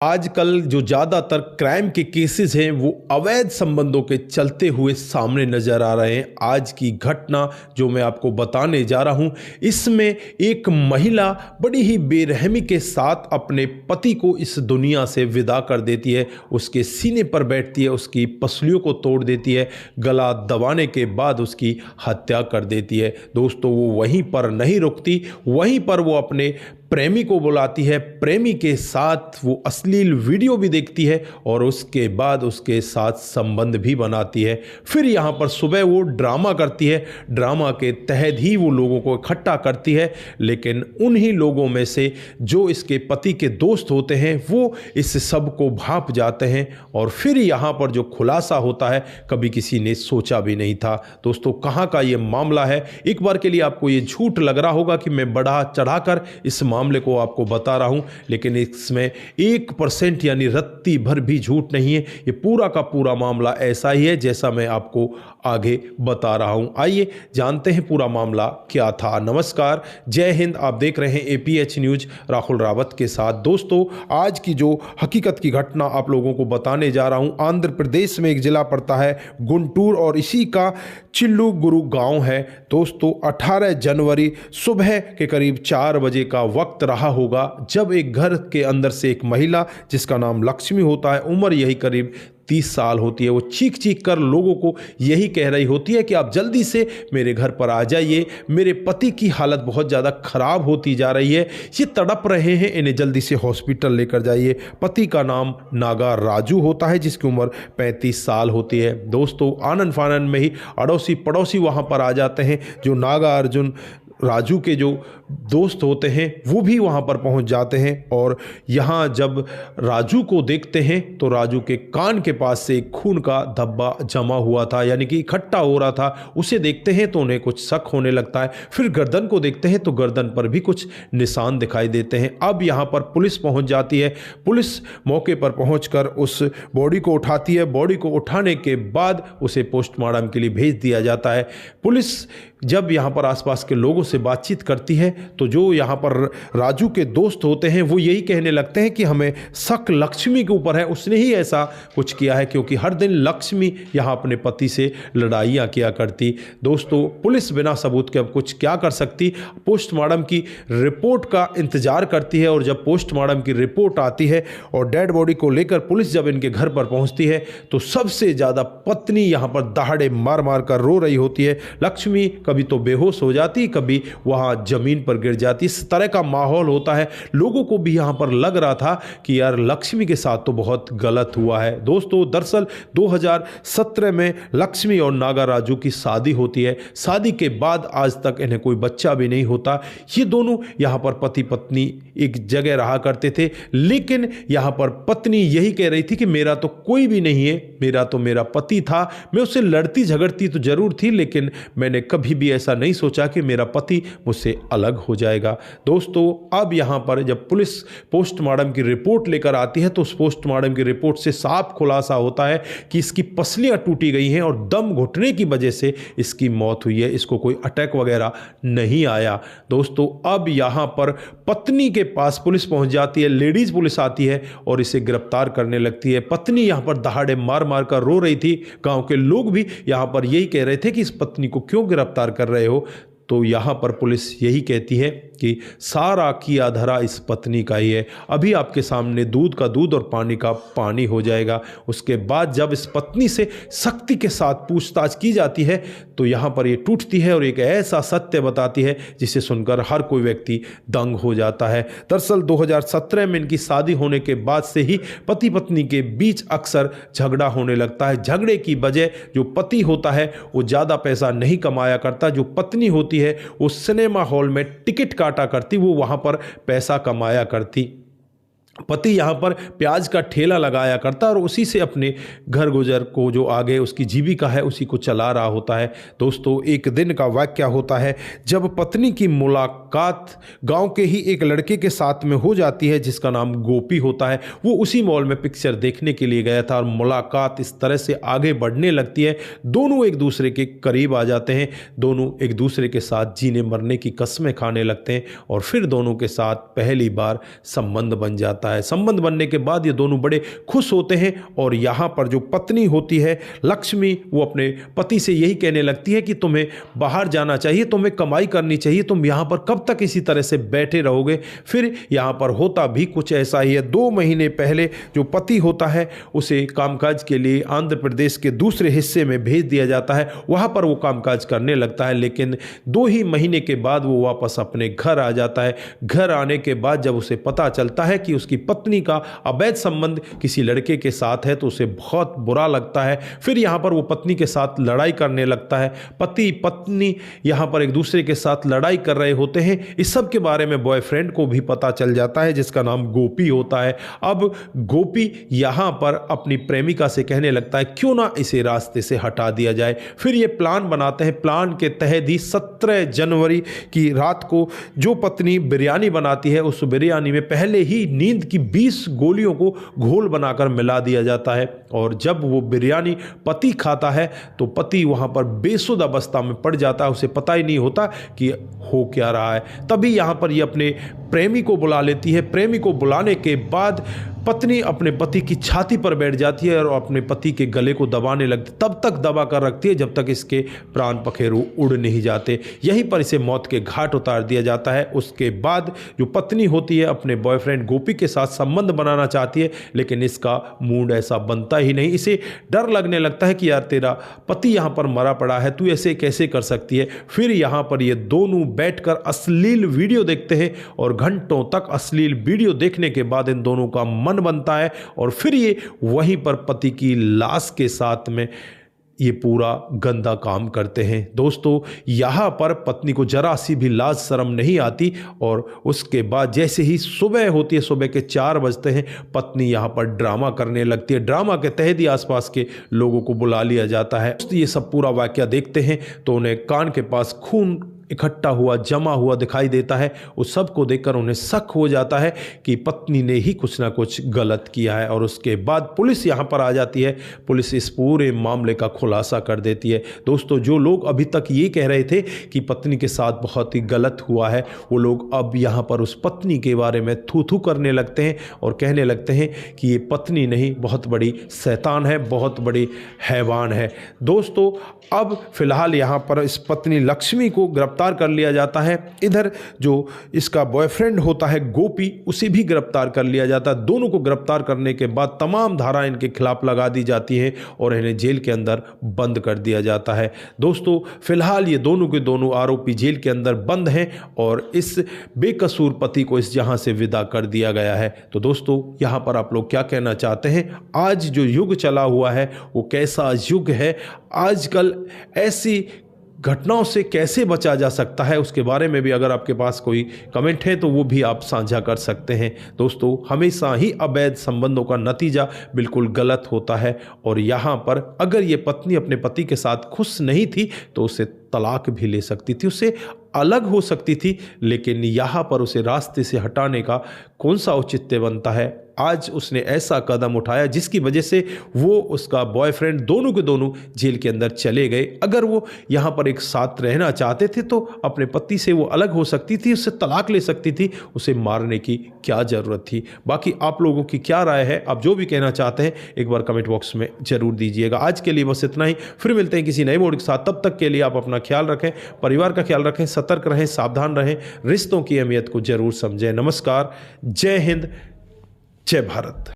आजकल जो ज़्यादातर क्राइम के केसेस हैं वो अवैध संबंधों के चलते हुए सामने नज़र आ रहे हैं। आज की घटना जो मैं आपको बताने जा रहा हूँ, इसमें एक महिला बड़ी ही बेरहमी के साथ अपने पति को इस दुनिया से विदा कर देती है। उसके सीने पर बैठती है, उसकी पसलियों को तोड़ देती है, गला दबाने के बाद उसकी हत्या कर देती है। दोस्तों, वो वहीं पर नहीं रुकती, वहीं पर वो अपने प्रेमी को बुलाती है, प्रेमी के साथ वो अश्लील वीडियो भी देखती है और उसके बाद उसके साथ संबंध भी बनाती है। फिर यहाँ पर सुबह वो ड्रामा करती है, ड्रामा के तहत ही वो लोगों को इकट्ठा करती है, लेकिन उन्हीं लोगों में से जो इसके पति के दोस्त होते हैं वो इस सब को भांप जाते हैं और फिर यहाँ पर जो खुलासा होता है कभी किसी ने सोचा भी नहीं था। दोस्तों, कहाँ का ये मामला है, एक बार के लिए आपको ये झूठ लग रहा होगा कि मैं बढ़ा चढ़ाकर इस मामले को आपको बता रहा हूं, लेकिन इसमें 1% यानी रत्ती भर भी झूठ नहीं है। ये पूरा का पूरा मामला ऐसा ही है जैसा मैं आपको आगे बता रहा हूं। आइए जानते हैं पूरा मामला क्या था। नमस्कार, जय हिंद। आप देख रहे हैं APH न्यूज राहुल रावत के साथ। दोस्तों, आज की जो हकीकत की घटना आप लोगों को बताने जा रहा हूं, आंध्र प्रदेश में एक जिला पड़ता है गुंटूर और इसी का चिल्लुगुरु गांव है। दोस्तों, 18 जनवरी सुबह के करीब 4 बजे का वक्त रहा होगा जब एक घर के अंदर से एक महिला जिसका नाम लक्ष्मी होता है, उम्र यही करीब 30 साल होती है, वो चीख चीख कर लोगों को यही कह रही होती है कि आप जल्दी से मेरे घर पर आ जाइए, मेरे पति की हालत बहुत ज़्यादा खराब होती जा रही है, ये तड़प रहे हैं, इन्हें जल्दी से हॉस्पिटल लेकर जाइए। पति का नाम नागा राजू होता है जिसकी उम्र 35 साल होती है। दोस्तों, आनन फानन में ही अड़ोसी पड़ोसी वहाँ पर आ जाते हैं। जो नागा अर्जुन राजू के जो दोस्त होते हैं वो भी वहाँ पर पहुँच जाते हैं और यहाँ जब राजू को देखते हैं तो राजू के कान के पास से खून का धब्बा जमा हुआ था, यानी कि इकट्ठा हो रहा था। उसे देखते हैं तो उन्हें कुछ शक होने लगता है। फिर गर्दन को देखते हैं तो गर्दन पर भी कुछ निशान दिखाई देते हैं। अब यहाँ पर पुलिस पहुँच जाती है। पुलिस मौके पर पहुँचकर उस बॉडी को उठाती है। बॉडी को उठाने के बाद उसे पोस्टमार्टम के लिए भेज दिया जाता है। पुलिस जब यहाँ पर आसपास के लोगों से बातचीत करती है तो जो यहाँ पर राजू के दोस्त होते हैं वो यही कहने लगते हैं कि हमें शक लक्ष्मी के ऊपर है, उसने ही ऐसा कुछ किया है, क्योंकि हर दिन लक्ष्मी यहाँ अपने पति से लड़ाइयाँ किया करती। दोस्तों, पुलिस बिना सबूत के अब कुछ क्या कर सकती, पोस्टमार्टम की रिपोर्ट का इंतजार करती है और जब पोस्टमार्टम की रिपोर्ट आती है और डेड बॉडी को लेकर पुलिस जब इनके घर पर पहुँचती है तो सबसे ज़्यादा पत्नी यहाँ पर दहाड़े मार मार कर रो रही होती है। लक्ष्मी कभी तो बेहोश हो जाती, कभी वहाँ जमीन पर गिर जाती। इस तरह का माहौल होता है। लोगों को भी यहाँ पर लग रहा था कि यार लक्ष्मी के साथ तो बहुत गलत हुआ है। दोस्तों, दरअसल 2017 में लक्ष्मी और नागा राजू की शादी होती है। शादी के बाद आज तक इन्हें कोई बच्चा भी नहीं होता। ये दोनों यहाँ पर पति पत्नी एक जगह रहा करते थे, लेकिन यहाँ पर पत्नी यही कह रही थी कि मेरा तो कोई भी नहीं है, मेरा तो मेरा पति था। मैं उससे लड़ती झगड़ती तो जरूर थी, लेकिन मैंने कभी भी ऐसा नहीं सोचा कि मेरा पति मुझसे अलग हो जाएगा। दोस्तों, अब यहाँ पर जब पुलिस पोस्टमार्टम की रिपोर्ट लेकर आती है तो उस पोस्टमार्टम की रिपोर्ट से साफ खुलासा होता है कि इसकी पसलियाँ टूटी गई हैं और दम घुटने की वजह से इसकी मौत हुई है। इसको कोई अटैक वगैरह नहीं आया। दोस्तों, अब यहाँ पर पत्नी के पास पुलिस पहुँच जाती है, लेडीज पुलिस आती है और इसे गिरफ्तार करने लगती है। पत्नी यहाँ पर दहाड़े मार मार कर रो रही थी। गाँव के लोग भी यहाँ पर यही कह रहे थे कि इस पत्नी को क्यों गिरफ्तार कर रहे हो। तो यहाँ पर पुलिस यही कहती है कि सारा किया धरा इस पत्नी का ही है। अभी आपके सामने दूध का दूध और पानी का पानी हो जाएगा। उसके बाद जब इस पत्नी से सख्ती के साथ पूछताछ की जाती है तो यहाँ पर ये टूटती है और एक ऐसा सत्य बताती है जिसे सुनकर हर कोई व्यक्ति दंग हो जाता है। दरअसल 2017 में इनकी शादी होने के बाद से ही पति पत्नी के बीच अक्सर झगड़ा होने लगता है। झगड़े की वजह जो पति होता है वो ज़्यादा पैसा नहीं कमाया करता, जो पत्नी होती है वो सिनेमा हॉल में टिकट काटा करती, वो वहां पर पैसा कमाया करती। पति यहाँ पर प्याज का ठेला लगाया करता और उसी से अपने घर गुजर को जो आगे उसकी जीविका है उसी को चला रहा होता है। दोस्तों, एक दिन का वाकया होता है जब पत्नी की मुलाकात गांव के ही एक लड़के के साथ में हो जाती है जिसका नाम गोपी होता है। वो उसी मॉल में पिक्चर देखने के लिए गया था और मुलाकात इस तरह से आगे बढ़ने लगती है। दोनों एक दूसरे के करीब आ जाते हैं, दोनों एक दूसरे के साथ जीने मरने की कस्में खाने लगते हैं और फिर दोनों के साथ पहली बार संबंध बन जाता है। जाता है। संबंध बनने के बाद ये दोनों बड़े खुश होते हैं और यहाँ पर जो पत्नी होती है लक्ष्मी, वो अपने पति से यही कहने लगती है कि तुम्हें बाहर जाना चाहिए, तुम्हें कमाई करनी चाहिए, तुम यहाँ पर कब तक इसी तरह से बैठे रहोगे। फिर यहाँ पर होता भी कुछ ऐसा ही है। 2 महीने पहले जो पति होता है उसे कामकाज के लिए आंध्र प्रदेश के दूसरे हिस्से में भेज दिया जाता है, वहाँ पर वो कामकाज करने लगता है। लेकिन 2 ही महीने के बाद वो वापस अपने घर आ जाता है। घर आने के बाद जब उसे पता चलता है कि उसकी पत्नी का अवैध संबंध किसी लड़के के साथ है तो उसे बहुत बुरा लगता है। फिर यहाँ पर वो पत्नी के साथ लड़ाई करने लगता है। पति पत्नी यहाँ पर एक दूसरे के साथ लड़ाई कर रहे होते हैं। इस सब के बारे में बॉयफ्रेंड को भी पता चल जाता है, जिसका नाम गोपी होता है। अब गोपी यहाँ पर अपनी प्रेमिका से कहने लगता है क्यों ना इसे रास्ते से हटा दिया जाए। फिर ये प्लान बनाते हैं। प्लान के तहत ही 17 जनवरी की रात को जो पत्नी बिरयानी बनाती है उस बिरयानी में पहले ही नींद की 20 गोलियों को घोल बनाकर मिला दिया जाता है। और जब वो बिरयानी पति खाता है तो पति वहाँ पर बेसुध अवस्था में पड़ जाता है। उसे पता ही नहीं होता कि हो क्या रहा है। तभी यहाँ पर ये अपने प्रेमी को बुला लेती है। प्रेमी को बुलाने के बाद पत्नी अपने पति की छाती पर बैठ जाती है और अपने पति के गले को दबाने लगती, तब तक दबा कर रखती है जब तक इसके प्राण पखेरु उड़ नहीं जाते। यहीं पर इसे मौत के घाट उतार दिया जाता है। उसके बाद जो पत्नी होती है अपने बॉयफ्रेंड गोपी के साथ संबंध बनाना चाहती है, लेकिन इसका मूड ऐसा बनता ही नहीं। इसे डर लगने लगता है कि यार तेरा पति यहाँ पर मरा पड़ा है, तू ऐसे कैसे कर सकती है। फिर यहाँ पर ये दोनों बैठकर अश्लील वीडियो देखते हैं और घंटों तक अश्लील वीडियो देखने के बाद इन दोनों का मन बनता है और फिर ये वहीं पर पति की लाश के साथ में ये पूरा गंदा काम करते हैं। दोस्तों, यहाँ पर पत्नी को जरा सी भी लाज शर्म नहीं आती और उसके बाद जैसे ही सुबह होती है, सुबह के 4 बजते हैं, पत्नी यहाँ पर ड्रामा करने लगती है। ड्रामा के तहत ही आसपास के लोगों को बुला लिया जाता है। ये सब पूरा वाकया देखते हैं तो उन्हें कान के पास खून इकट्ठा हुआ जमा हुआ दिखाई देता है। उस सब को देखकर उन्हें शक हो जाता है कि पत्नी ने ही कुछ ना कुछ गलत किया है और उसके बाद पुलिस यहाँ पर आ जाती है। पुलिस इस पूरे मामले का खुलासा कर देती है। दोस्तों, जो लोग अभी तक ये कह रहे थे कि पत्नी के साथ बहुत ही गलत हुआ है, वो लोग अब यहाँ पर उस पत्नी के बारे में थू थू करने लगते हैं और कहने लगते हैं कि ये पत्नी नहीं, बहुत बड़ी शैतान है, बहुत बड़ी हैवान है। दोस्तों, अब फिलहाल यहाँ पर इस पत्नी लक्ष्मी को गिरफ्तार कर लिया जाता है। इधर जो इसका बॉयफ्रेंड होता है गोपी, उसे भी गिरफ्तार कर लिया जाता है। दोनों को गिरफ्तार करने के बाद तमाम धाराएं इनके खिलाफ लगा दी जाती हैं और इन्हें जेल के अंदर बंद कर दिया जाता है। दोस्तों, फिलहाल ये दोनों के दोनों आरोपी जेल के अंदर बंद हैं और इस बेकसूर पति को इस जहां से विदा कर दिया गया है। तो दोस्तों, यहाँ पर आप लोग क्या कहना चाहते हैं? आज जो युग चला हुआ है वो कैसा युग है? आजकल ऐसी घटनाओं से कैसे बचा जा सकता है, उसके बारे में भी अगर आपके पास कोई कमेंट है तो वो भी आप साझा कर सकते हैं। दोस्तों, हमेशा ही अवैध संबंधों का नतीजा बिल्कुल गलत होता है और यहाँ पर अगर ये पत्नी अपने पति के साथ खुश नहीं थी तो उसे तलाक भी ले सकती थी, उससे अलग हो सकती थी, लेकिन यहाँ पर उसे रास्ते से हटाने का कौन सा औचित्य बनता है? आज उसने ऐसा कदम उठाया जिसकी वजह से वो उसका बॉयफ्रेंड दोनों के दोनों जेल के अंदर चले गए। अगर वो यहाँ पर एक साथ रहना चाहते थे तो अपने पति से वो अलग हो सकती थी, उससे तलाक ले सकती थी, उसे मारने की क्या ज़रूरत थी? बाकी आप लोगों की क्या राय है? आप जो भी कहना चाहते हैं एक बार कमेंट बॉक्स में ज़रूर दीजिएगा। आज के लिए बस इतना ही, फिर मिलते हैं किसी नए मोड के साथ। तब तक के लिए आप अपना ख्याल रखें, परिवार का ख्याल रखें, सतर्क रहें, सावधान रहें, रिश्तों की अहमियत को जरूर समझें। नमस्कार, जय हिंद, जय भारत।